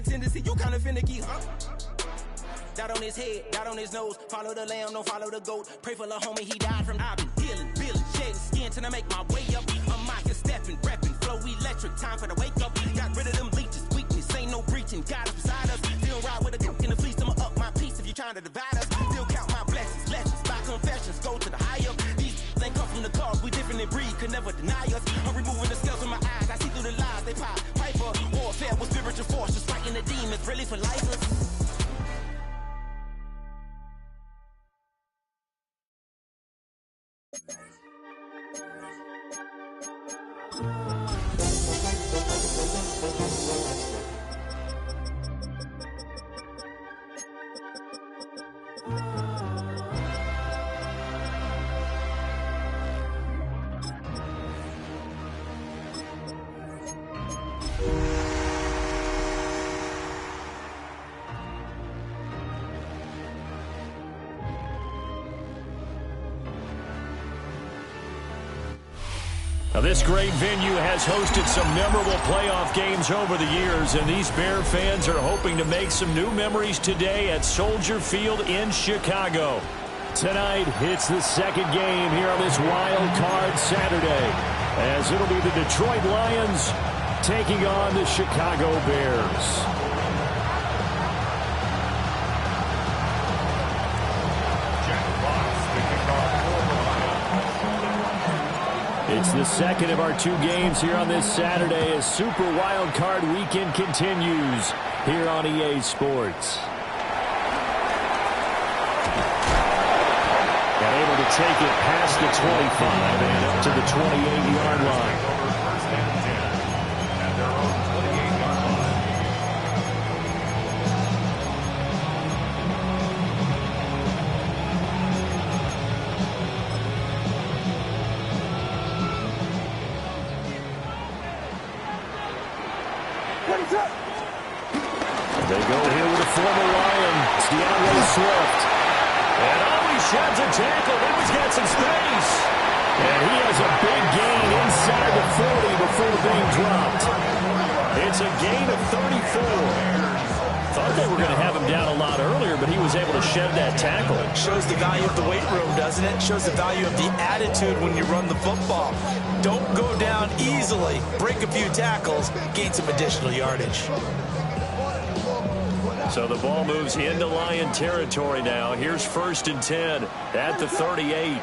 tendency, you kinda finicky, huh? Dot on his head, dot on his nose. Follow the lamb, don't follow the goat. Pray for the homie, he died from. I've been healing, feeling, shedding skin till I make my way up. I'm mocking, stepping, repping, flow electric. Time for the wake up. Got rid of them leeches, weakness, ain't no breaching. God is beside us. Still ride with a cook in the fleece. I'ma up my piece if you trying to divide us. Still count my blessings, lessons, by confessions. Go to the higher. These ain't come from the cars, we different in breed, could never deny us. I'm removing the scales from my eyes. I see through the lies they pop. Piper, warfare with spiritual force, just fighting the demons, really for life. Now, this great venue has hosted some memorable playoff games over the years, and these Bear fans are hoping to make some new memories today at Soldier Field in Chicago. Tonight, it's the second game here on this Wild Card Saturday, as it'll be the Detroit Lions taking on the Chicago Bears. It's the second of our two games here on this Saturday as Super Wild Card Weekend continues here on EA Sports. Got able to take it past the 25 and up to the 28-yard line. They go here with a former Lion. It's DeAndre Swift. And he sheds a tackle. Now he's got some space. And he has a big gain inside the 40 before being dropped. It's a gain of 34. Thought they were going to have him down a lot earlier, but he was able to shed that tackle. Shows the value of the weight room, doesn't it? Shows the value of the attitude when you run the football. Don't go down easily. Break a few tackles. Gain some additional yardage. So the ball moves into Lion territory now. Here's 1st and 10 at the 38.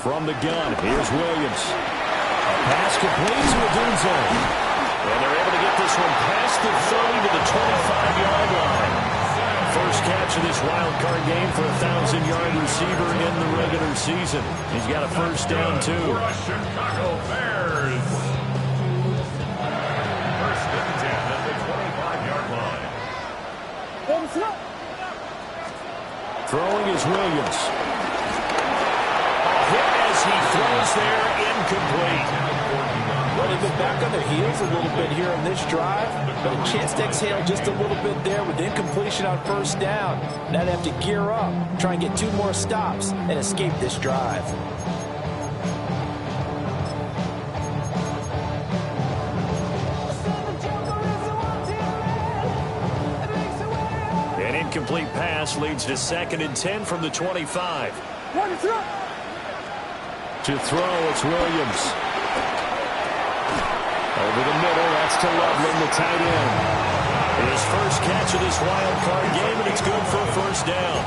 From the gun, here's Williams. A pass complete to Odunze. And they're able to get this one past the 30 to the 25-yard line. First catch of this wild card game for a 1,000-yard receiver in the regular season. He's got a first down, too. Chicago Bears. First and 10 at the 25-yard line. Throwing is Williams. Hit as he throws there, incomplete. Well, they've been back on their heels a little bit here on this drive, but a chance to exhale just a little bit there with incompletion on first down. Now they have to gear up, try and get 2 more stops, and escape this drive. An incomplete pass leads to 2nd and 10 from the 25. To throw, it's Williams. Over the middle, that's to Loveland, the tight end. His first catch of this wild card game, and it's good for a first down.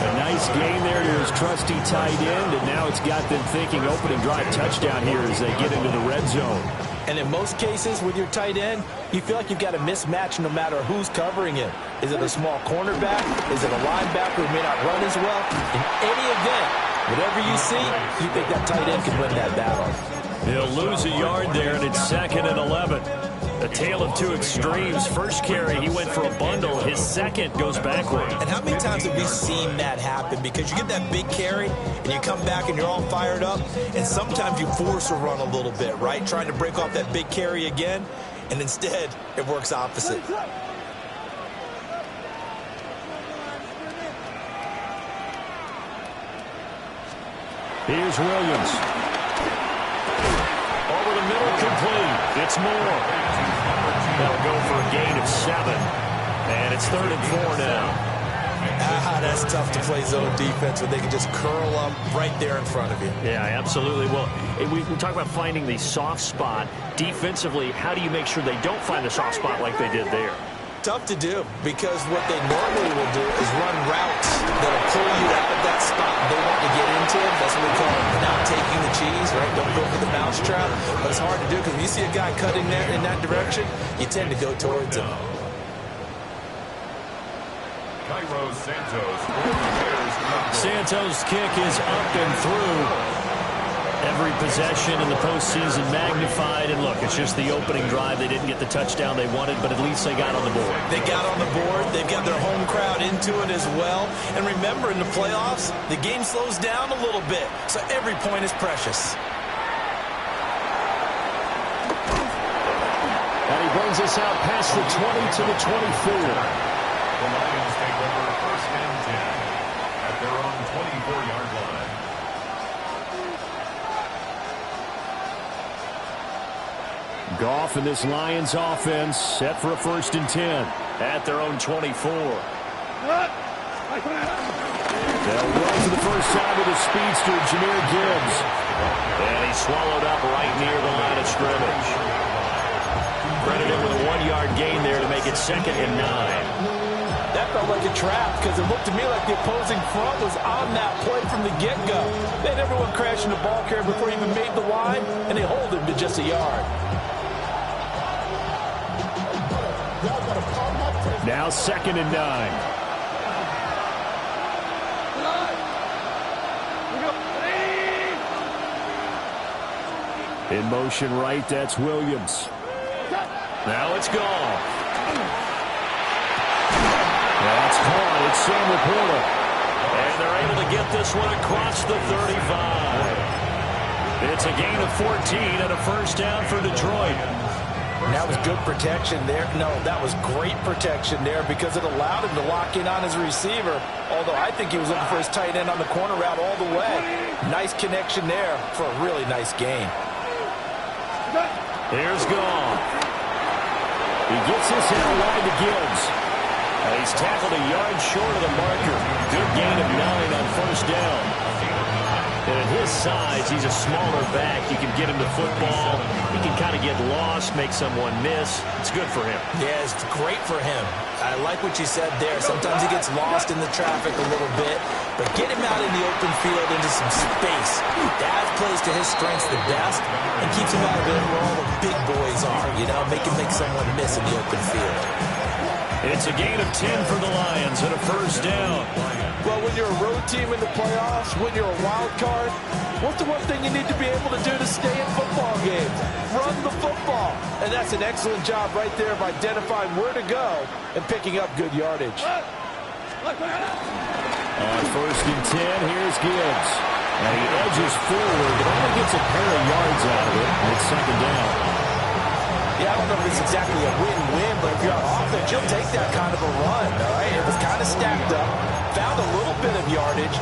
A nice gain there to his trusty tight end, and now it's got them thinking opening drive touchdown here as they get into the red zone. And in most cases with your tight end, you feel like you've got a mismatch no matter who's covering it. Is it a small cornerback? Is it a linebacker who may not run as well? In any event, whatever you see, you think that tight end can win that battle. He'll lose a yard there, and it's 2nd and 11. A tale of two extremes. First carry, he went for a bundle. His second goes backward. And how many times have we seen that happen? Because you get that big carry, and you come back and you're all fired up, and sometimes you force a run a little bit, right? Trying to break off that big carry again, and instead, it works opposite. Here's Williams. Over the middle, complete. It's Moore. That'll go for a gain of 7. And it's 3rd and 4 now. That's tough to play zone defense when they can just curl up right there in front of you. Yeah, absolutely. Well, we talk about finding the soft spot. Defensively, how do you make sure they don't find the soft spot like they did there? Tough to do, because what they normally will do is run routes that'll pull you out of that spot they want to get into. That's what we call not taking the cheese, right? Don't go for the mousetrap. But it's hard to do, because when you see a guy cutting there in that direction, you tend to go towards him. Cairo Santos. Santos' kick is up and through. Every possession in the postseason magnified. And look, it's just the opening drive. They didn't get the touchdown they wanted, but at least they got on the board. They got on the board. They've got their home crowd into it as well. And remember, in the playoffs, the game slows down a little bit, so every point is precious. And he brings us out past the 20 to the 24. The Lions take over 1st and 10 at their own 24-yard line. Goff and this Lions offense set for a 1st and 10 at their own 24. They'll run for the first time with a speedster, Jahmyr Gibbs. And he's swallowed up right near the line of scrimmage. Credited with a 1-yard gain there to make it 2nd and 9. That felt like a trap, because it looked to me like the opposing front was on that play from the get-go. They had everyone crashing the ball carrier before he even made the line, and they hold him to just a yard. Now 2nd and 9. In motion right, that's Williams. Now it's gone. That's caught. It's Sam Laporta. And they're able to get this one across the 35. It's a gain of 14 and a 1st down for Detroit. And that was good protection there. No, that was great protection there, because it allowed him to lock in on his receiver. Although I think he was looking for his tight end on the corner route all the way. Nice connection there for a really nice gain. Here's Goff. He gets this out wide to Gibbs. He's tackled a yard short of the marker. Good gain of 9 on 1st down. And at his size, he's a smaller back. You can get him to football. He can kind of get lost, make someone miss. It's good for him. Yeah, it's great for him. I like what you said there. Sometimes he gets lost in the traffic a little bit, but get him out in the open field into some space. That plays to his strengths the best and keeps him out of it where all the big boys are, you know, make someone miss in the open field. It's a gain of 10 for the Lions and a 1st down. Well, when you're a road team in the playoffs, when you're a wild card, what's the one thing you need to be able to do to stay in football games? Run the football. And that's an excellent job right there of identifying where to go and picking up good yardage. On 1st and 10, here's Gibbs. And he edges forward, but only gets a pair of yards out of it. And it's 2nd down. Yeah, I don't know if it's exactly a win-win, but if you're on offense, you'll take that kind of a run, all right? It was kind of stacked up, found a little bit of yardage.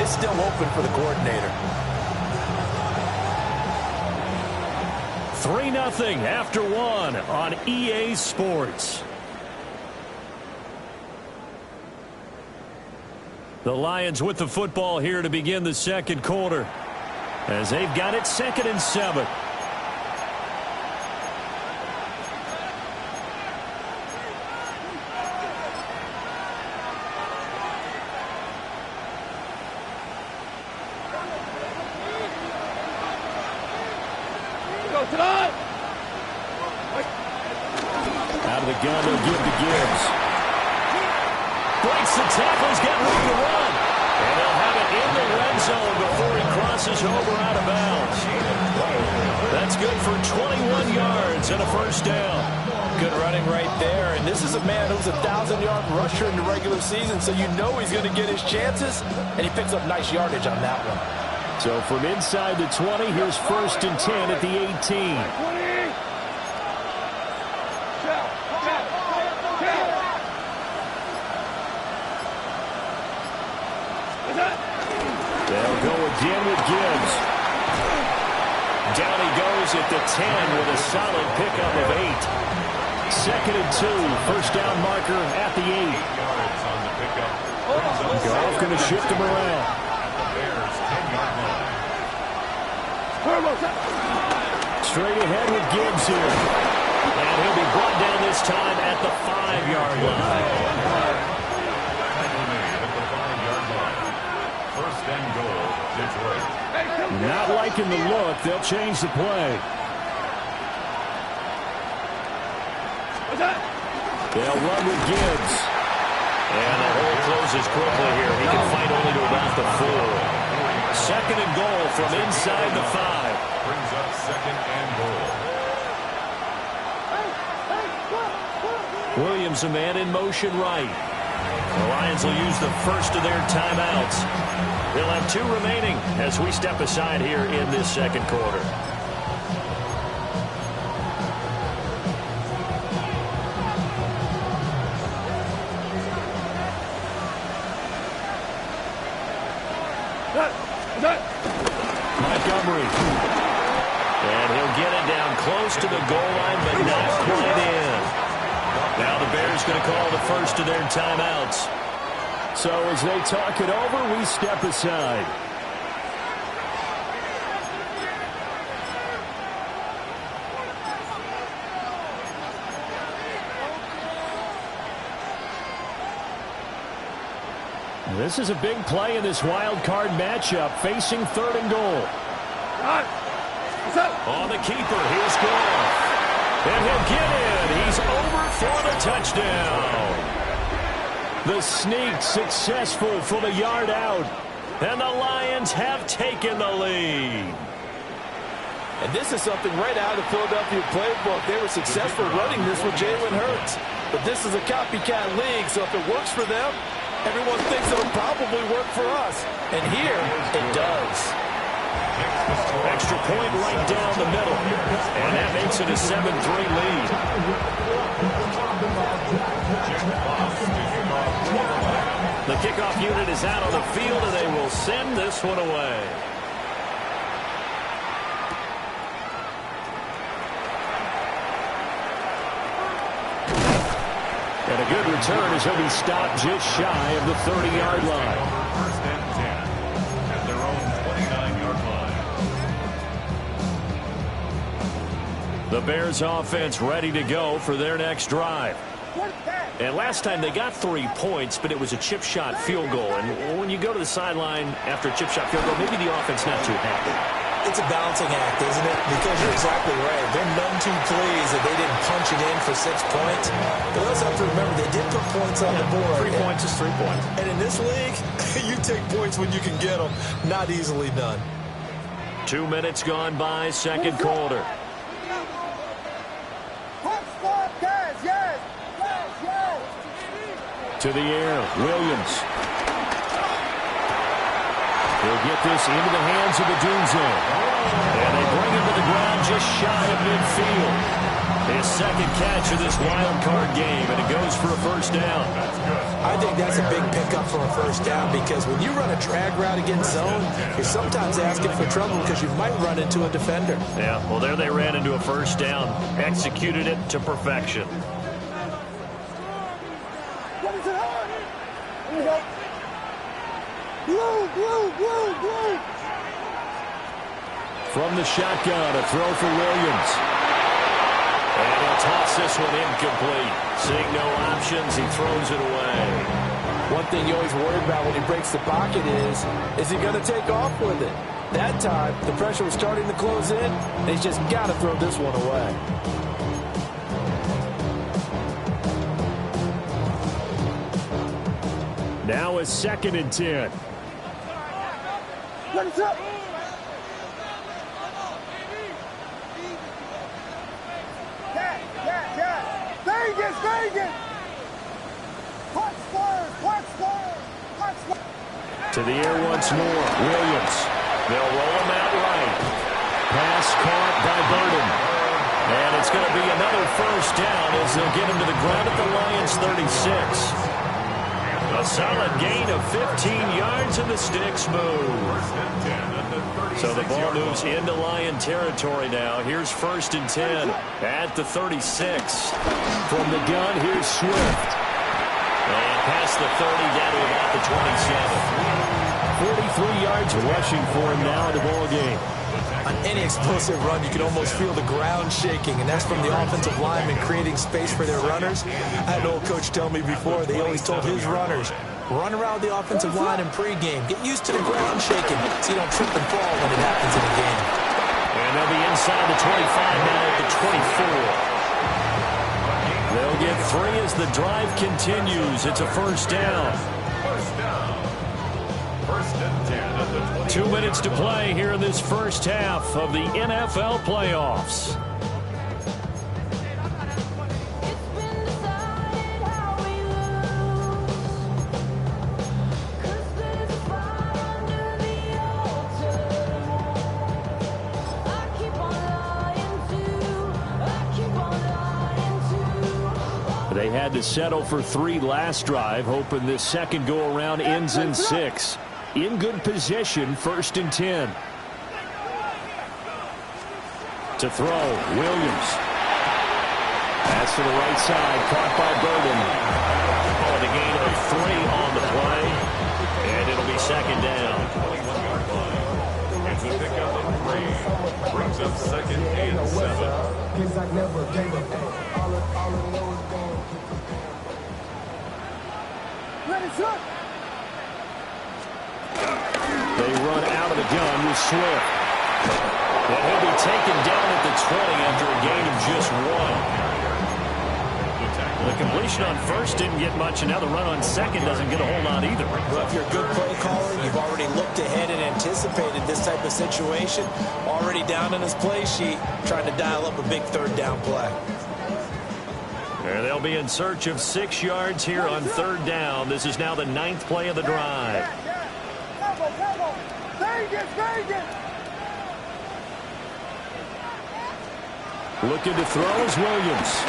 It's still open for the coordinator. 3-0 after 1 on EA Sports. The Lions with the football here to begin the 2nd quarter, as they've got it 2nd and 7. Out of the gun, they'll give to Gibbs. Breaks the tackle, he's got room to run. And they'll have it in the red zone before he crosses over out of bounds. That's good for 21 yards and a 1st down. Good running right there. And this is a man who's a 1,000-yard rusher in the regular season, so you know he's going to get his chances, and he picks up nice yardage on that one. So from inside the 20, here's 1st and 10 at the 18. They'll go again with Gibbs. Down he goes at the 10 with a solid pickup of 8. 2nd and 2. First down marker at the 8. 8 yards on the pickup. Goff going to shift him around. At the Bears' 10-yard line. Straight ahead with Gibbs here. And he'll be brought down this time at the 5-yard line. Tackle made at the 5-yard line. First and goal, Detroit. Not liking the look. They'll change the play. They'll run with Gibbs. And the hole closes quickly here. He can fight only to about the 4. 2nd and goal from inside the 5. Brings up 2nd and goal. Williams, a man in motion right. The Lions will use the first of their timeouts. They'll have 2 remaining as we step aside here in this 2nd quarter. Montgomery. And he'll get it down close to the goal line, but not quite in. Now the Bears going to call the first of their timeouts. So as they talk it over, we step aside. This is a big play in this wild card matchup, facing 3rd and goal. On the keeper, here's Goff. And he'll get in. He's over for the touchdown. The sneak successful for the yard out. And the Lions have taken the lead. And this is something right out of the Philadelphia playbook. They were successful running this with Jalen Hurts. But this is a copycat league, so if it works for them, everyone thinks it'll probably work for us. And here, it does. Extra point right down the middle. And that makes it a 7-3 lead. The kickoff unit is out on the field, and they will send this one away. And a good return as he'll be stopped just shy of the 30-yard line. First and 10 at their own 29-yard line. The Bears offense ready to go for their next drive. And last time they got 3 points, but it was a chip shot field goal. And when you go to the sideline after a chip shot field goal, maybe the offense not too happy. It's a balancing act, isn't it? Because you're exactly right. They're none too pleased that they didn't punch it in for 6 points. But let's have to remember, they did put points on the board. 3 points is 3 points. And in this league, you take points when you can get them. Not easily done. 2 minutes gone by, 2nd quarter. To the air, Williams. He'll get this into the hands of the Dunzo. And they bring him to the ground just shy of midfield. His 2nd catch of this wild card game, and it goes for a first down. I think that's a big pickup for a first down because when you run a drag route against zone, you're sometimes asking for trouble because you might run into a defender. Yeah, well, there they ran into a first down. Executed it to perfection. From the shotgun, a throw for Williams. And he'll toss this one incomplete. Seeing no options, he throws it away. One thing you always worry about when he breaks the pocket is he going to take off with it? That time, the pressure was starting to close in, and he's just got to throw this one away. Now a 2nd and 10. What's up? Vegas! To the air once more. Williams. They'll roll him out right. Pass caught by Burden. And it's going to be another first down as they'll get him to the ground at the Lions' 36. A solid gain of 15 yards and the sticks move. So the ball moves into Lion territory now. Here's 1st and 10 at the 36. From the gun, here's Swift. And past the 30, down to about the 27. 43 yards rushing for him now in the ball game. On any explosive run, you can almost feel the ground shaking, and that's from the offensive linemen creating space for their runners. I had an old coach tell me before, they always told his runners, run around the offensive line in pregame. Get used to the ground shaking so you don't trip and fall when it happens in a game. And they'll be inside the 25 now at the 24. They'll get 3 as the drive continues. It's a 1st down. 2 minutes to play here in this first half of the NFL playoffs. They had to settle for 3 last drive, hoping this second go-around ends in 6. In good position, 1st and 10. To throw, Williams. Pass to the right side, caught by Burden. Oh, the gain of 3 on the play, and it'll be 2nd down. It's a pickup of 3. Brings up 2nd and 7. They run out of the gun with Swift. And he'll be taken down at the 20 after a gain of just 1. The completion on 1st didn't get much, and now the run on 2nd doesn't get a whole lot either. Well, if you're a good play caller, you've already looked ahead and anticipated this type of situation. Already down in his play sheet, trying to dial up a big 3rd down play. And they'll be in search of 6 yards here on 3rd down. This is now the 9th play of the drive. Looking to throw is Williams.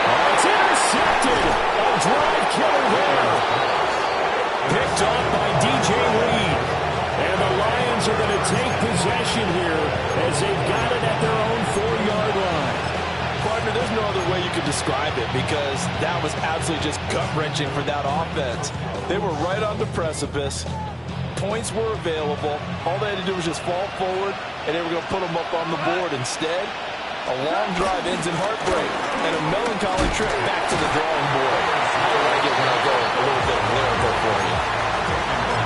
Oh, it's intercepted. A drive killer there. Picked off by DJ Reed. And the Lions are going to take possession here as they've got it at their own 4-yard line. Partner, there's no other way you could describe it because that was absolutely just gut-wrenching for that offense. They were right on the precipice. Points were available. All they had to do was just fall forward, and they were going to put them up on the board. Instead, a long drive ends in heartbreak and a melancholy trip back to the drawing board. I like it when I go a little bit lyrical for you.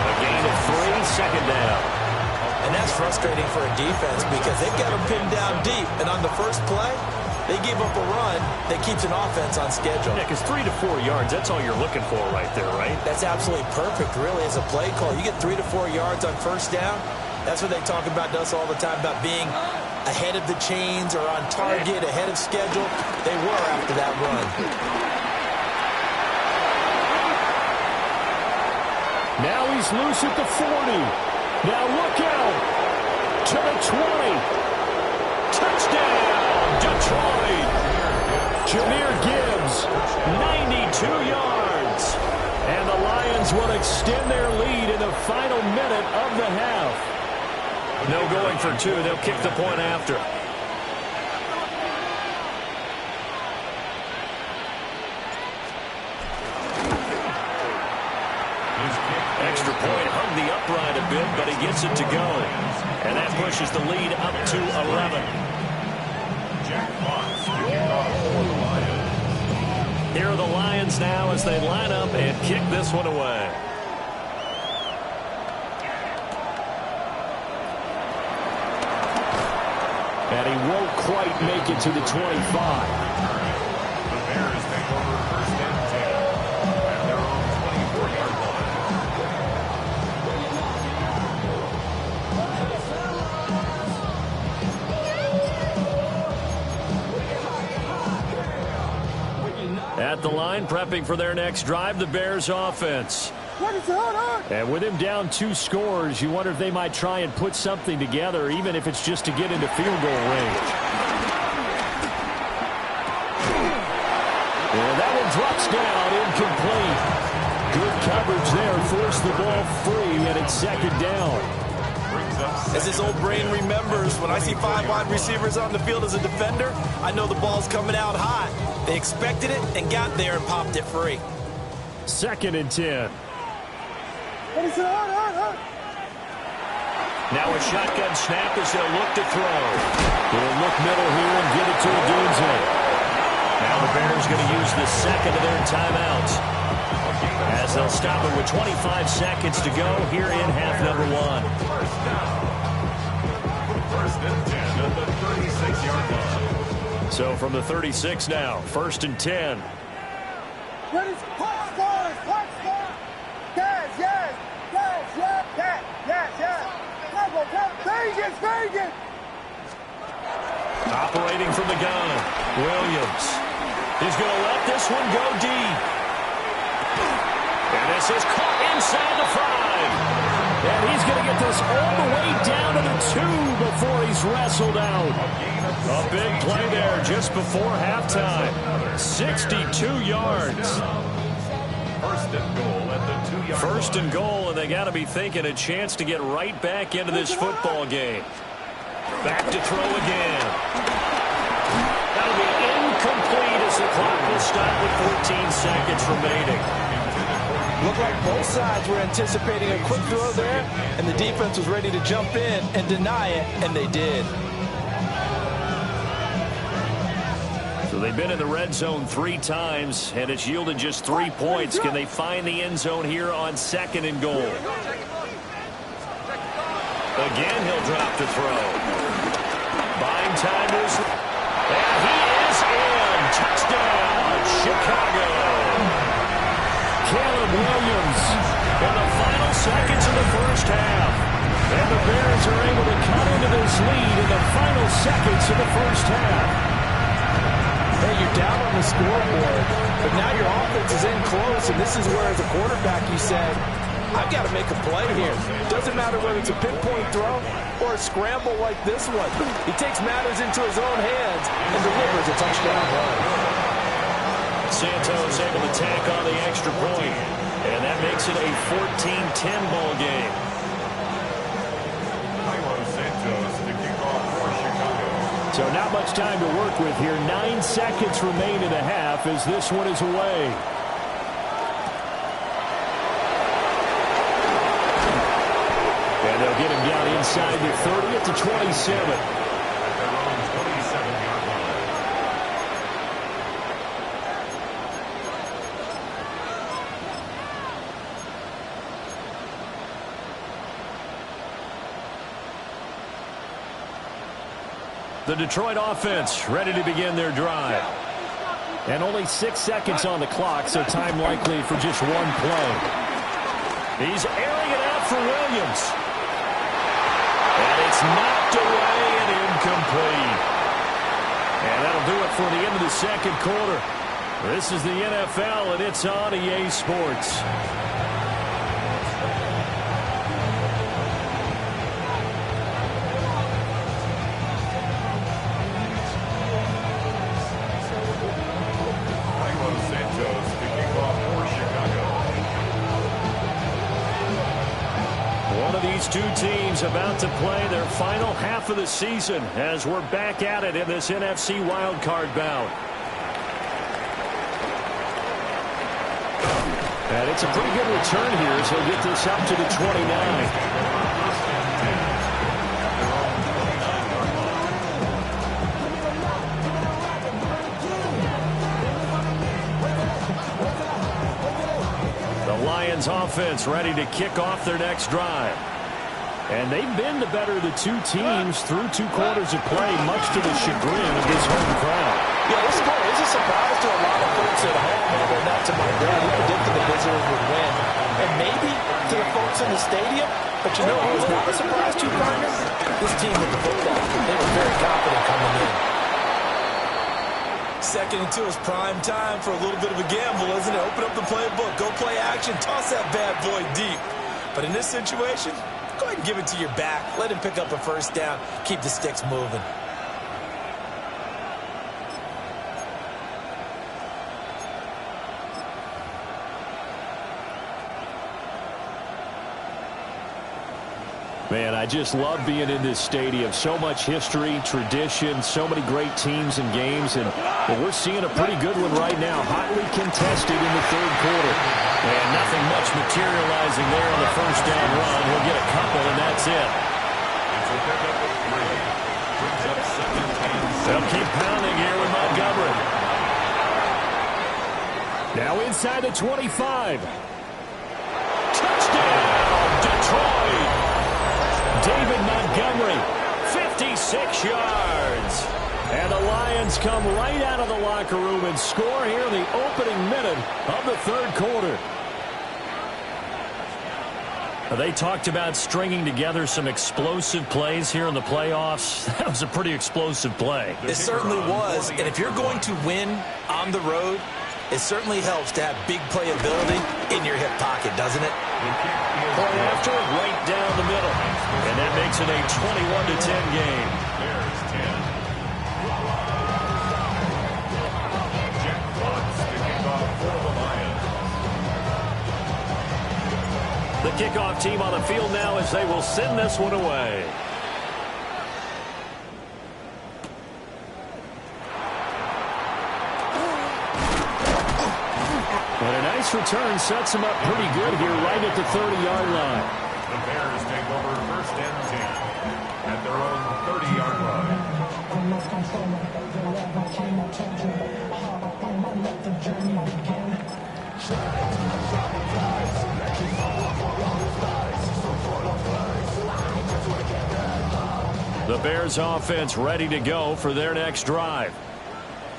A gain of 3, 2nd down. And that's frustrating for a defense because they've got them pinned down deep. And on the first play, they give up a run that keeps an offense on schedule. Yeah, because 3 to 4 yards, that's all you're looking for right there, right? That's absolutely perfect, really, as a play call. You get 3 to 4 yards on 1st down. That's what they talk about to us all the time, about being ahead of the chains or on target, ahead of schedule. They were after that run. Now he's loose at the 40. Now look out. To the 20. Touchdown, Detroit. Jahmyr Gibbs, 92 yards. And the Lions will extend their lead in the final minute of the half. No going for 2. They'll kick the point after. Extra point hung the upright a bit, but he gets it to go. And that pushes the lead up to 11. Jack Fox kicking off for the Lions. Here are the Lions now as they line up and kick this one away. And he won't quite make it to the 25. The Bears take over 1st and 10 at their own 24-yard line. At the line, prepping for their next drive, the Bears offense. And with him down 2 scores, you wonder if they might try and put something together, even if it's just to get into field goal range. And that one drops down incomplete. Good coverage there. Forced the ball free, and it's second down. As his old brain remembers, when I see 5 wide receivers on the field as a defender, I know the ball's coming out hot. They expected it and got there and popped it free. Second and 10. Now a shotgun snap as they'll look to throw. They'll look middle here and give it to Odunze. Now the Bears going to use the second of their timeouts, as they'll stop it with 25 seconds to go here in half number 1. First and 10 at the 36-yard line. So from the 36 now, first and 10. Vegas! Operating from the gun, Williams. He's going to let this one go deep. And this is caught inside the 5. And he's going to get this all the way down to the 2 before he's wrestled out. A big play there just before halftime. 62 yards. First and goal at the 2-yard line. First and goal, and they got to be thinking a chance to get right back into this football game. Back to throw again. That'll be incomplete as the clock will stop with 14 seconds remaining. Looked like both sides were anticipating a quick throw there, and the defense was ready to jump in and deny it, and they did. So they've been in the red zone 3 times, and it's yielded just 3 points. Can they find the end zone here on second and goal? Again, he'll drop to throw. Buying time is... And he is in. Touchdown, Chicago. Caleb Williams in the final seconds of the first half. And the Bears are able to cut into this lead in the final seconds of the first half. Hey, you're down on the scoreboard, but now your offense is in close, and this is where, as a quarterback, you said, I've got to make a play here. Doesn't matter whether it's a pinpoint throw or a scramble like this one. He takes matters into his own hands and delivers a touchdown run. Santos able to tack on the extra point, and that makes it a 14-10 ball game. Santos to kick off for Chicago. So not much time to work with here. 9 seconds remain in the half as this one is away. And they'll get him down inside the 30 at the 27. Their own 27-yard line. The Detroit offense ready to begin their drive. And only 6 seconds on the clock, so time likely for just one play. He's airing it out for Williams. And it's knocked away and incomplete. And that'll do it for the end of the second quarter. This is the NFL, and it's on EA Sports. These two teams about to play their final half of the season as we're back at it in this NFC wildcard bout. And it's a pretty good return here as he'll get this up to the 29. Lions offense ready to kick off their next drive. And they've been the better of the two teams through 2 quarters of play, much to the chagrin of this home crowd. Yeah, this score is a surprise to a lot of folks at home, although not to my dad, who predicted the visitors would win. And maybe to the folks in the stadium, but you know who was not a surprise to, partner? This team with the football. They were very confident coming in. Second and 2 is prime time for a little bit of a gamble, isn't it? Open up the playbook, go play action, toss that bad boy deep. But in this situation, go ahead and give it to your back. Let him pick up a first down. Keep the sticks moving. Man, I just love being in this stadium. So much history, tradition, so many great teams and games. And we're seeing a pretty good one right now. Hotly contested in the third quarter. And nothing much materializing there on the first down run. We'll get a couple, and that's it. They'll keep pounding here with Montgomery. Now inside the 25. Touchdown, Detroit! David Montgomery, 56 yards. And the Lions come right out of the locker room and score here in the opening minute of the third quarter. They talked about stringing together some explosive plays here in the playoffs. That was a pretty explosive play. It certainly was. And if you're going to win on the road, it certainly helps to have big playability in your hip pocket, doesn't it? Play after, right down the middle. And that makes it a 21-10 game. Bears 10. Jack Watts kicking off for the Lions. The kickoff team on the field now as they will send this one away. And a nice return sets him up pretty good here right at the 30-yard line. The Bears take over first and 10 at their own 30-yard line. The Bears offense ready to go for their next drive.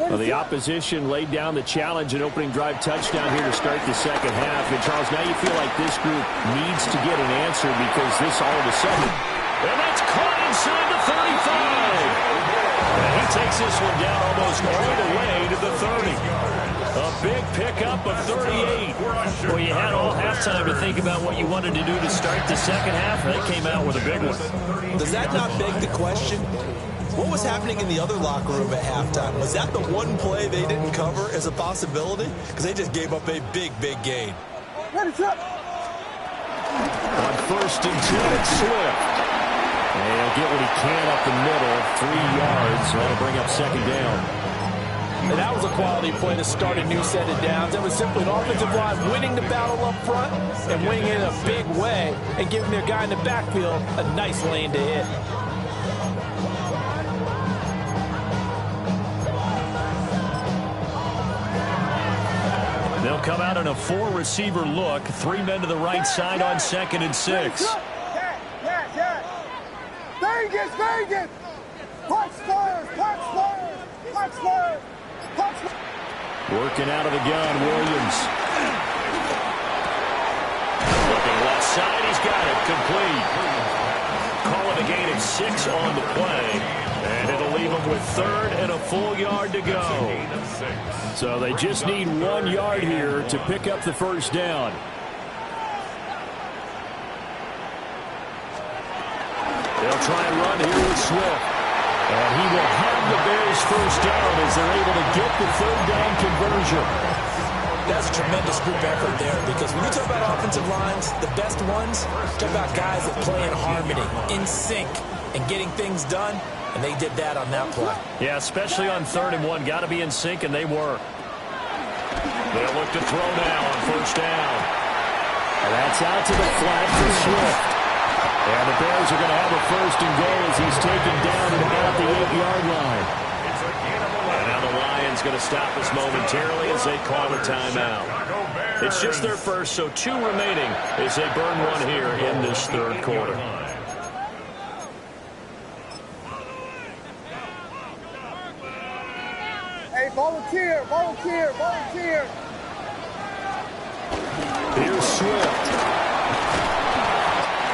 Well, the opposition laid down the challenge and opening drive touchdown here to start the second half. And, Charles, now you feel like this group needs to get an answer because this all of a sudden. And that's caught inside the 35. And he takes this one down almost all the way to the 30. A big pickup of 38. Well, you had all halftime to think about what you wanted to do to start the second half. They came out with a big one. Does that not beg the question? What was happening in the other locker room at halftime? Was that the one play they didn't cover as a possibility? Because they just gave up a big, big gain. On first and 10, it's Swift. And he'll get what he can up the middle, 3 yards. That'll bring up second down. And that was a quality play to start a new set of downs. That was simply an offensive line winning the battle up front and winning it in a big way and giving their guy in the backfield a nice lane to hit. They'll come out in a 4-receiver look. 3 men to the right side on second and 6. Yes. Vegas. Punch first. Working out of the gun, Williams. Looking left side, he's got it, complete. Call it a gain of 6 on the play. And it'll leave them with third and a full yard to go. So they just need 1 yard here to pick up the first down. They'll try and run here with Swift. And he will have the Bears first down as they're able to get the third down conversion. That's a tremendous group effort there because when you talk about offensive lines, the best ones, talk about guys that play in harmony, in sync, and getting things done. And they did that on that play. Yeah, especially on 3rd and 1. Got to be in sync, and they were. They'll look to throw now on first down. And that's out to the flat for Swift. And the Bears are going to have a first and goal as he's taken down at about the 8-yard line. And now the Lions going to stop us momentarily as they call a timeout. It's just their first, so 2 remaining as they burn one here in this third quarter. Hey, volunteer. Here's Swift.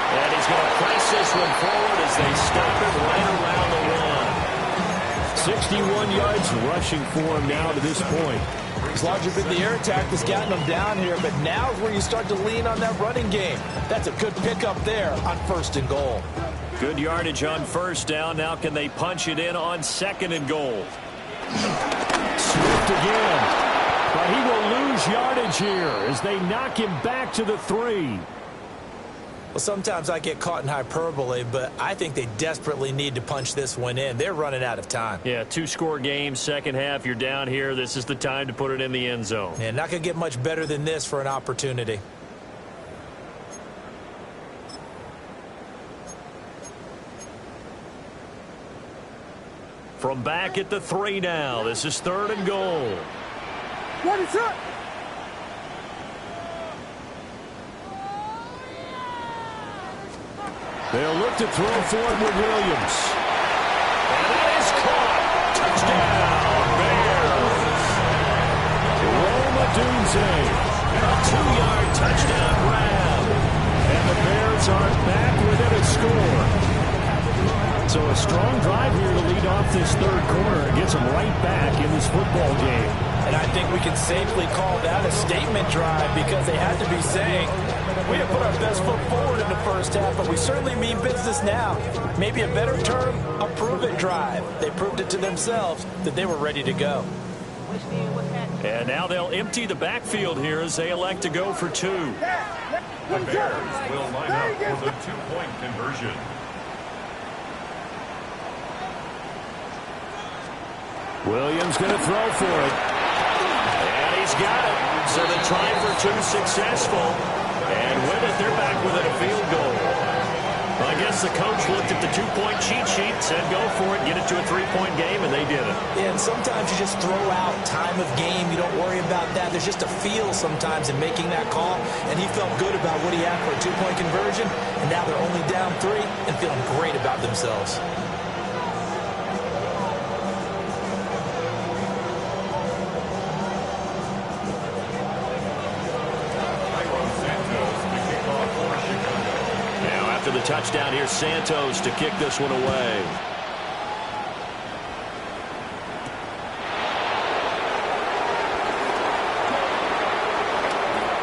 And he's going to press this one forward as they stop it right around the 1. 61 yards rushing for him now to this point. It's largely been the air attack that's gotten them down here, but now is where you start to lean on that running game. That's a good pickup there on first and goal. Good yardage on first down. Now can they punch it in on second and goal? Swift again. But he will lose yardage here as they knock him back to the 3. Well, sometimes I get caught in hyperbole, but I think they desperately need to punch this one in. They're running out of time. Yeah, 2-score game, second half. You're down here. This is the time to put it in the end zone. Yeah, not going to get much better than this for an opportunity. From back at the 3 now. This is 3rd and goal. Ready, set. They'll look to throw for it with Williams. And that is caught. Touchdown, Bears. Rome Odunze. A 2-yard touchdown grab. And the Bears are back within a score. So a strong drive here to lead off this 3rd quarter and gets them right back in this football game. And I think we can safely call that a statement drive because they had to be saying, we have put our best foot forward in the first half, but we certainly mean business now. Maybe a better term, a prove-it drive. They proved it to themselves that they were ready to go. And now they'll empty the backfield here as they elect to go for 2. The Bears will line up for the 2-point conversion. Williams going to throw for it. And he's got it. So the try for 2 successful. And with it, they're back within a field goal. Well, I guess the coach looked at the 2-point cheat sheet, said go for it, get it to a 3-point game, and they did it. Yeah, and sometimes you just throw out time of game. You don't worry about that. There's just a feel sometimes in making that call, and he felt good about what he had for a 2-point conversion, and now they're only down 3 and feeling great about themselves. The touchdown here, Santos to kick this one away.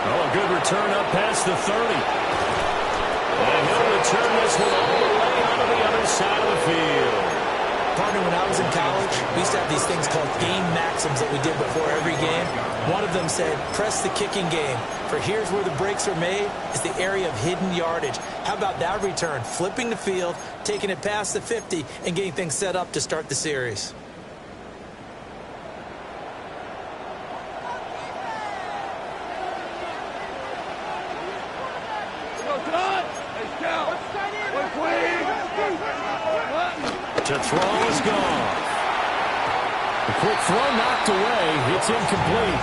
Oh, a good return up past the 30. And he'll return this one all the way onto the other side of the field. Partner, when I was in college, we used to have these things called game maxims that we did before every game. One of them said, press the kicking game. For here's where the breaks are made, is the area of hidden yardage. How about that return? Flipping the field, taking it past the 50, and getting things set up to start the series. To throw is gone. The quick throw knocked away. It's incomplete.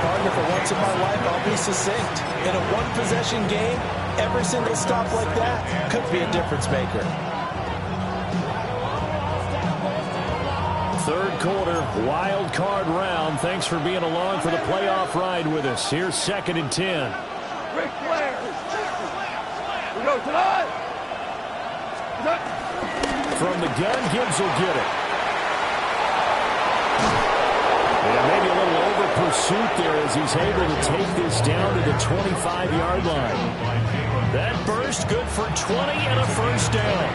Partner, for once in my life, I'll be succinct. In a one-possession game, every single stop like that could be a difference maker. 3rd quarter, wild card round. Thanks for being along for the playoff ride with us. Here's 2nd and 10. Ric Flair. We go tonight. From the gun, Gibbs will get it. And maybe a little over pursuit there as he's able to take this down to the 25-yard line. That burst good for 20 and a first down.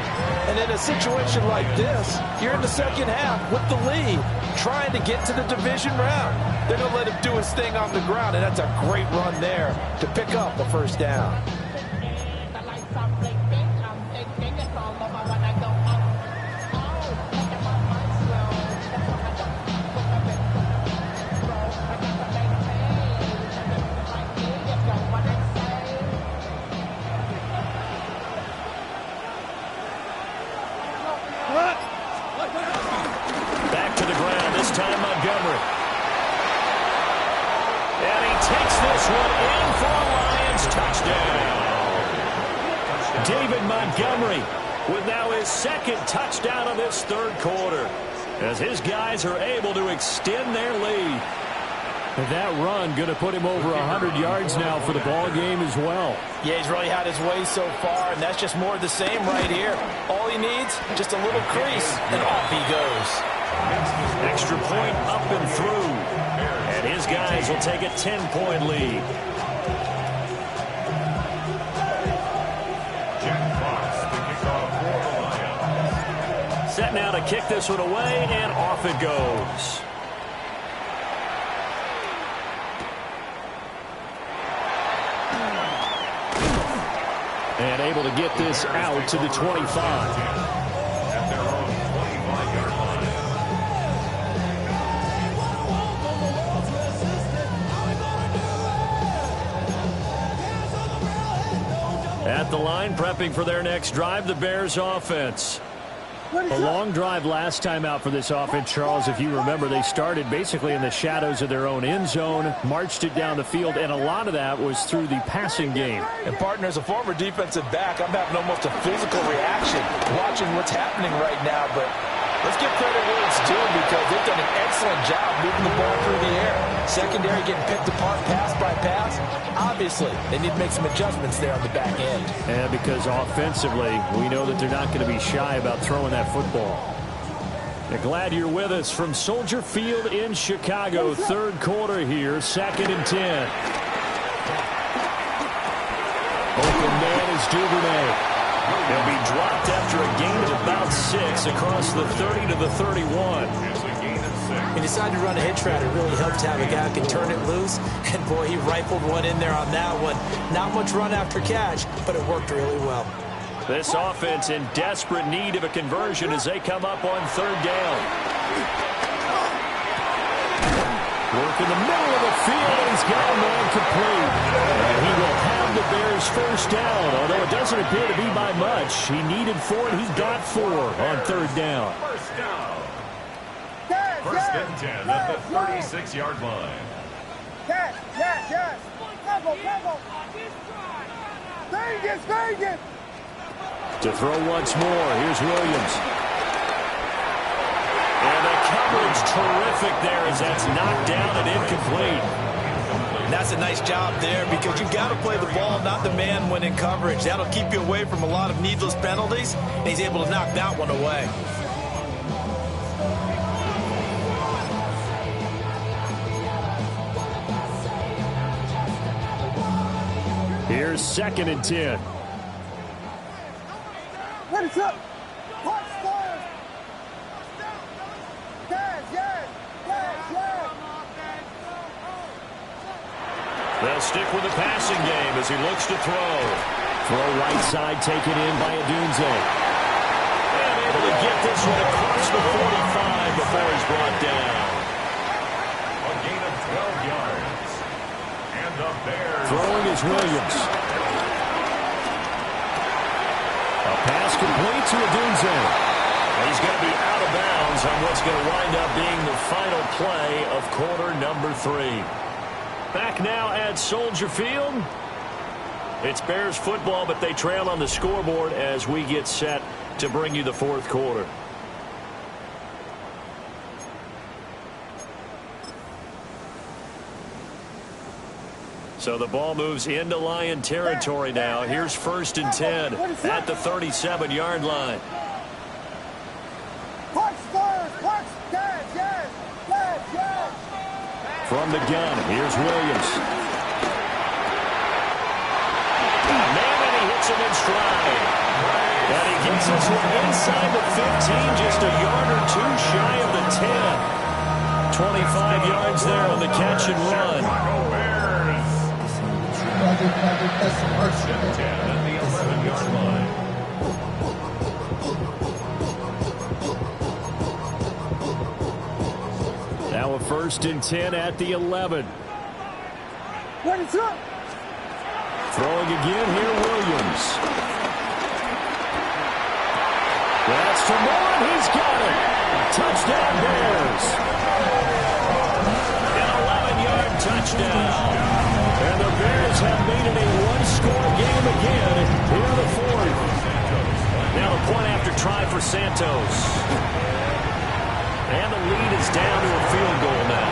And in a situation like this, you're in the second half with the lead, trying to get to the division round. They're going to let him do his thing on the ground, and that's a great run there to pick up a first down. Back to the ground, this time Montgomery. And he takes this one in for a Lions touchdown. David Montgomery with now his 2nd touchdown of this 3rd quarter as his guys are able to extend their lead. And that run going to put him over 100 yards now for the ball game as well. Yeah, he's really had his way so far, and that's just more of the same right here. All he needs, just a little crease, and off he goes. Extra point up and through. And his guys will take a 10-point lead. Jack Fox, the kickoff for the Lions. Set now to kick this one away, and off it goes. And able to get this out to the 25. At their own 25-yard line. At the line, prepping for their next drive, the Bears offense. A long drive last time out for this offense, Charles. If you remember, they started basically in the shadows of their own end zone, marched it down the field, and a lot of that was through the passing game. And, partner, as a former defensive back, I'm having almost a physical reaction watching what's happening right now. But let's give credit where it's due because they've done an excellent job moving the ball through the air. Secondary getting picked apart pass by pass. Obviously, they need to make some adjustments there on the back end. And because offensively, we know that they're not going to be shy about throwing that football. And glad you're with us from Soldier Field in Chicago. Third quarter here, 2nd and 10. Open man is Duvernay. He'll be dropped after a gain of about 6 across the 30 to the 31. He decided to run a hitch route. It really helped to have a guy who can turn it loose. And, boy, he rifled one in there on that one. Not much run after catch, but it worked really well. This offense in desperate need of a conversion as they come up on 3rd down. Work in the middle of the field, and he's got a man complete. And he will have the Bears' first down, although it doesn't appear to be by much. He needed 4, and he got 4 on 3rd down. First down. First and 10 at the 36-yard line. Yes. Cover. Vegas. To throw once more, here's Williams. And the coverage terrific there as that's knocked down and incomplete. And that's a nice job there because you've got to play the ball, not the man when in coverage. That'll keep you away from a lot of needless penalties, and he's able to knock that one away. Here's 2nd and 10. Ready, set. Watch, fire. Yes. They'll stick with the passing game as he looks to throw. Throw right side taken in by Adunze. And able to get this one across the 45 before he's brought down. A gain of 12 yards. And the Bears. Throwing is Williams. A pass complete to Adunze. He's going to be out of bounds on what's going to wind up being the final play of quarter number 3. Back now at Soldier Field. It's Bears football, but they trail on the scoreboard as we get set to bring you the 4th quarter. So the ball moves into Lion territory now. Here's 1st and 10 at the 37-yard line. From the gun, here's Williams. Man, and he hits him in stride. And he gets us inside the 15, just a yard or 2 shy of the 10. 25 yards there on the catch and run. First and 10 at the 11-yard line. Now a 1st and 10 at the 11. Ready, set. Throwing again here, Williams. That's to Moore, he's got it. Touchdown Bears. An 11-yard touchdown. And the Bears have made it a one-score game again here in the 4th. Now the point after try for Santos. And the lead is down to a field goal now.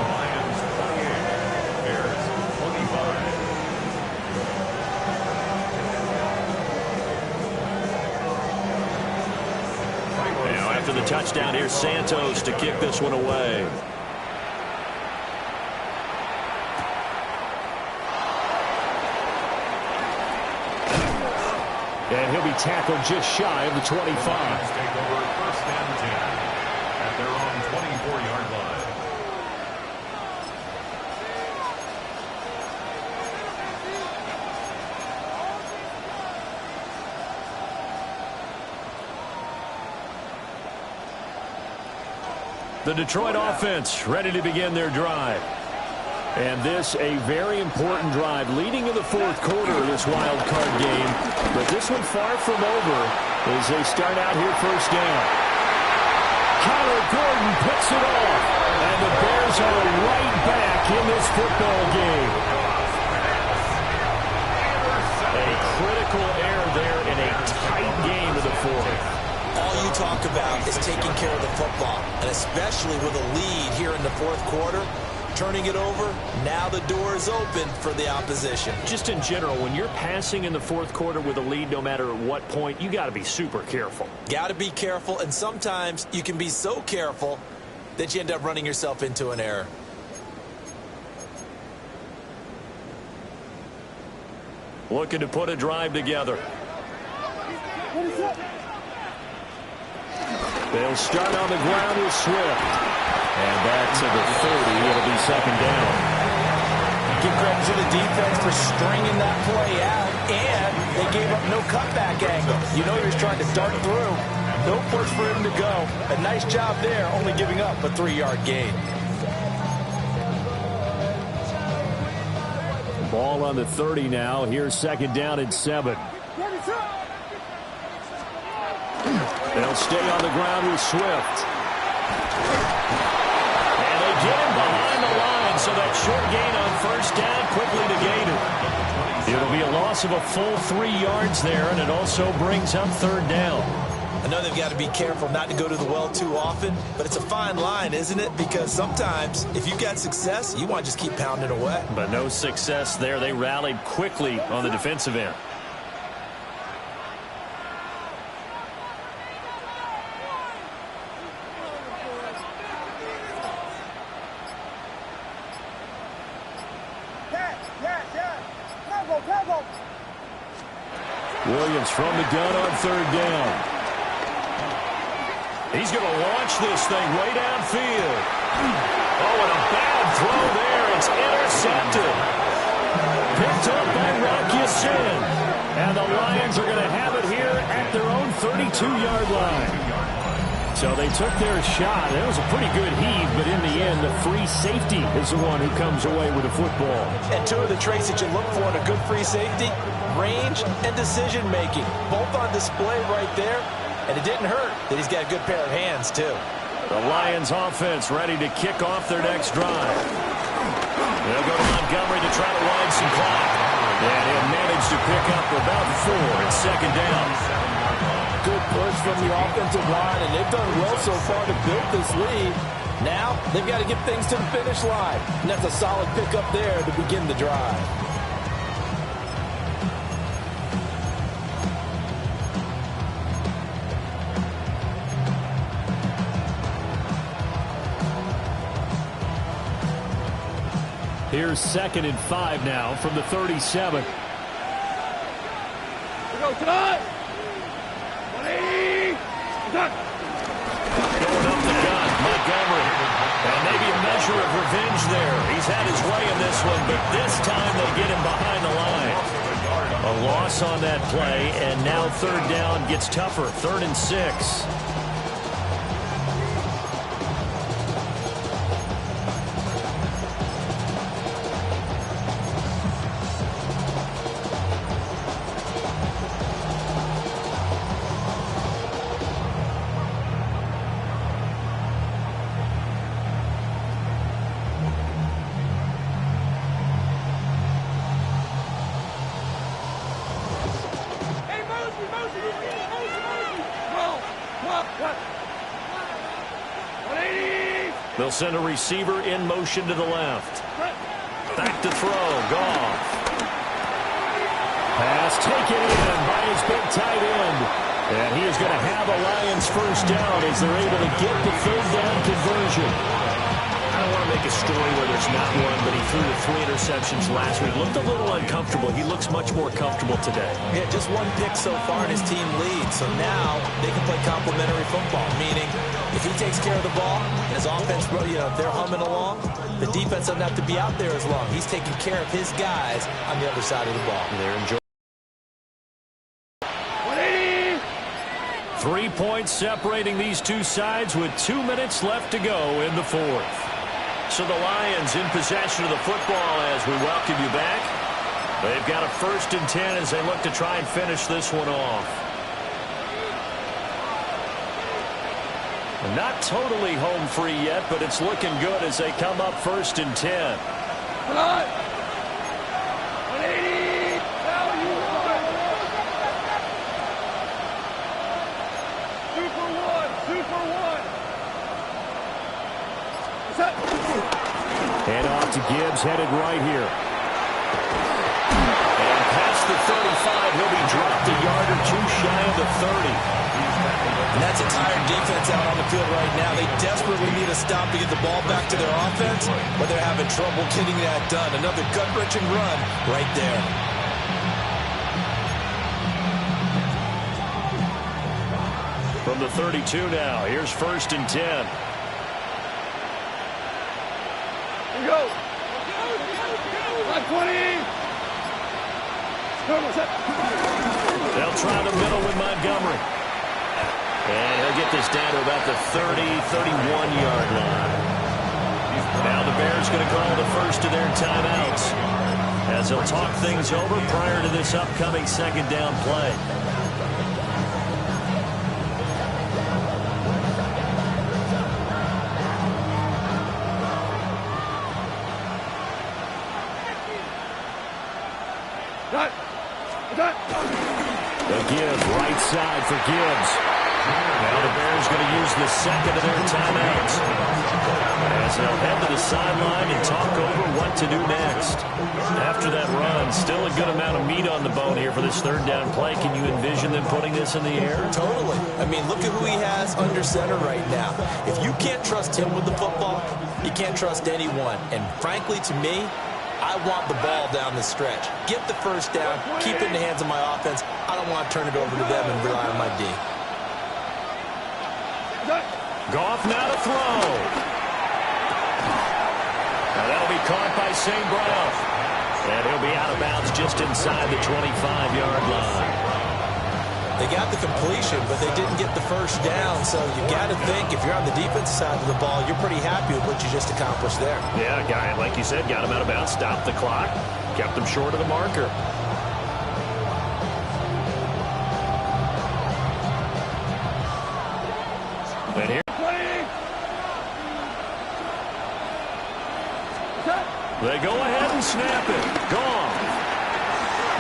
Lions 28, Bears 25. Now after the touchdown, here's Santos to kick this one away. And he'll be tackled just shy of the 25. Take over 1st and 10 at their own 24-yard line. The Detroit offense ready to begin their drive. And this a very important drive leading in the fourth quarter of this wild card game. But this one far from over as they start out here first down. Kyler Gordon picks it off. And the Bears are right back in this football game. A critical error there in a tight game of the fourth. All you talk about is taking care of the football, and especially with a lead here in the fourth quarter, turning it over, now the door is open for the opposition. Just in general, when you're passing in the fourth quarter with a lead, no matter at what point, you got to be super careful. Got to be careful, and sometimes you can be so careful that you end up running yourself into an error. Looking to put a drive together. They'll start on the ground with Swift. And back to the 30. It'll be second down. Give credit to the defense for stringing that play out, and they gave up no cutback angle. You know he was trying to dart through. No push for him to go. A nice job there, only giving up a 3-yard gain. Ball on the 30 now. Here's second down and 7. They'll stay on the ground with Swift. And they get him behind the line, so that short gain on first down quickly negated. It'll be a loss of a full 3 yards there, and it also brings up third down. I know they've got to be careful not to go to the well too often, but it's a fine line, isn't it? Because sometimes, if you've got success, you want to just keep pounding away. But no success there. They rallied quickly on the defensive end. Williams from the gun on third down. He's going to launch this thing way downfield. Oh, and a bad throw there. It's intercepted. Picked up by Rock Ya-Sin. And the Lions are going to have it here at their own 32-yard line. So they took their shot. It was a pretty good heave, but in the end, the free safety is the one who comes away with the football. And two of the traits that you look for in a good free safety, range and decision-making, both on display right there. And it didn't hurt that he's got a good pair of hands, too. The Lions offense ready to kick off their next drive. They'll go to Montgomery to try to wind some clock. And he'll manage to pick up about 4 at second down. Good push from the offensive line, and they've done well so far to build this lead. Now, they've got to get things to the finish line. And that's a solid pickup there to begin the drive. Here's 2nd and 5 now from the 37. Go, tonight! Going up the gun, Montgomery. And maybe a measure of revenge there. He's had his way in this one, but this time they get him behind the line. A loss on that play, and now third down gets tougher. 3rd and 6. They'll send a receiver in motion to the left. Back to throw. Goff. Pass taken in by his big tight end. And he is going to have a Lions first down as they're able to get the third down conversion. I don't want to make a story where there's not one, but he threw the 3 interceptions last week. Looked a little uncomfortable. He looks much more comfortable today. Yeah, just 1 pick so far and his team leads. So now they can play complementary football, meaning if he takes care of the ball and his offense, they're humming along, the defense doesn't have to be out there as long. He's taking care of his guys on the other side of the ball. They're enjoying. 3 points separating these two sides with 2 minutes left to go in the fourth. So the Lions in possession of the football as we welcome you back. They've got a 1st and 10 as they look to try and finish this one off. Not totally home free yet, but it's looking good as they come up 1st and 10. Come on. 180. Now you run. 2 for 1. 2 for 1. Set. And off to Gibbs, headed right here. And past the 35, he'll be dropped a yard or two shy of the 30. And that's a tired defense out on the field right now. They desperately need a stop to get the ball back to their offense, but they're having trouble getting that done. Another gut-wrenching run right there. From the 32 now, here's 1st and 10. Here we go. 20. They'll try the middle with Montgomery. And he'll get this down to about the 30, 31-yard line. Now the Bears going to call the first of their timeouts as they'll talk things over prior to this upcoming 2nd down play. They'll give right side for Gibbs. Now the Bears going to use the 2nd of their timeouts as they'll head to the sideline and talk over what to do next. After that run, still a good amount of meat on the bone here for this 3rd down play. Can you envision them putting this in the air? Totally. I mean, look at who he has under center right now. If you can't trust him with the football, you can't trust anyone. And frankly, to me, I want the ball down the stretch. Get the 1st down, keep it in the hands of my offense. I don't want to turn it over to them and rely on my D. Goff now to throw. Now that'll be caught by St. Brown. And he'll be out of bounds just inside the 25-yard line. They got the completion, but they didn't get the 1st down. So you got to think, if you're on the defensive side of the ball, you're pretty happy with what you just accomplished there. Yeah, guy, like you said, got him out of bounds, stopped the clock, kept him short of the marker. And here they go ahead and snap it. Gone.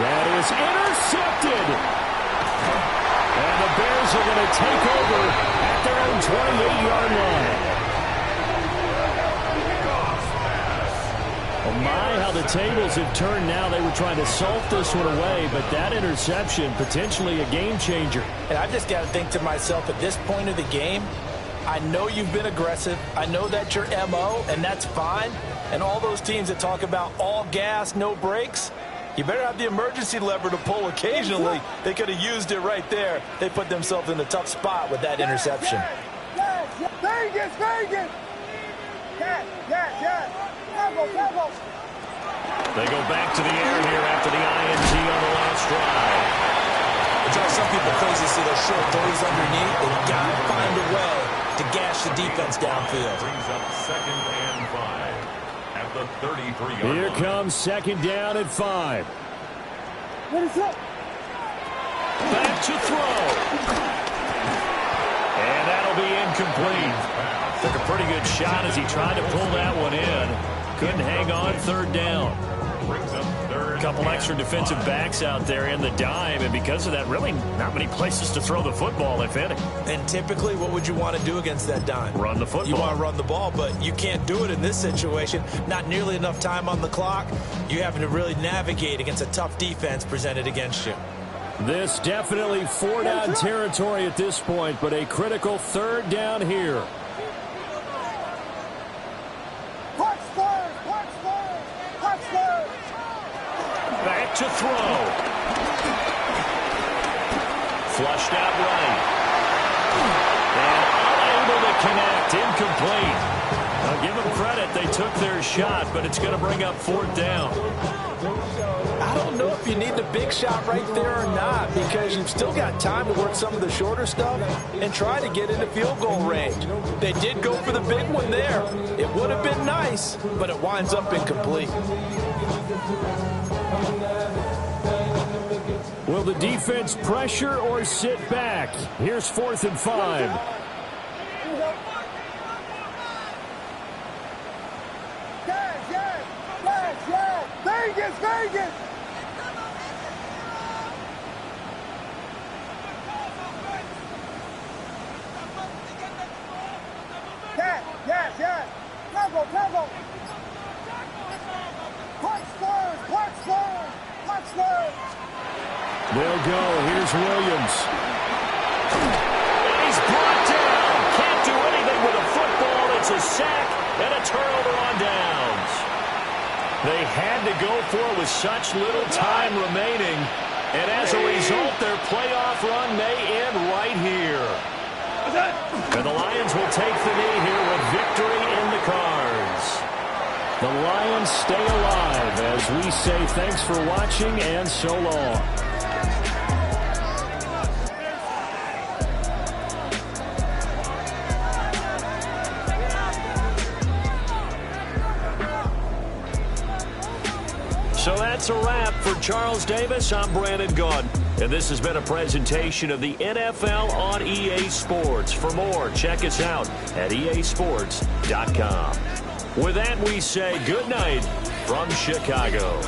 That is intercepted. And the Bears are going to take over at their own 28-yard line. Oh my, how the tables have turned now. They were trying to salt this one away, but that interception, potentially a game changer. And I just got to think to myself, at this point of the game, I know you've been aggressive. I know that's your MO, and that's fine. And all those teams that talk about all gas, no brakes, you better have the emergency lever to pull occasionally. They could have used it right there. They put themselves in a tough spot with that interception. Yes. Very good. Very good. Yes. Tempo. They go back to the air here after the INT on the last drive. It drives some people crazy to see those short throws underneath. They've got to find a way to gash the defense downfield. Brings up 2nd and 5 at the 33-yard line. Here comes 2nd down at 5. What is up? Back to throw. And that'll be incomplete. Took a pretty good shot as he tried to pull that one in. Couldn't hang on 3rd down. Brings up 3rd. A couple extra defensive backs out there in the dime, and because of that, really not many places to throw the football, if any. And typically, what would you want to do against that dime? Run the football. You want to run the ball, but you can't do it in this situation. Not nearly enough time on the clock. You're having to really navigate against a tough defense presented against you. This definitely 4-down territory at this point, but a critical 3rd down here. Back to throw. Flushed out right. And unable to connect. Incomplete. Now give them credit. They took their shot, but it's going to bring up 4th down. I don't know if you need the big shot right there or not, because you've still got time to work some of the shorter stuff and try to get into field goal range. They did go for the big one there. It would have been nice, but it winds up incomplete. Will the defense pressure or sit back? Here's 4th and 5. Vegas, Vegas! Yes. Tempo. Punch first. They'll go. Here's Williams. And he's brought down. Can't do anything with a football. It's a sack and a turnover on downs. They had to go for it with such little time remaining. And as a result, their playoff run may end right here. And the Lions will take the knee here with victory in the cards. The Lions stay alive as we say thanks for watching and so long. So that's a wrap for Charles Davis. I'm Brandon Gaudin, and this has been a presentation of the NFL on EA Sports. For more, check us out at easports.com. With that, we say good night from Chicago.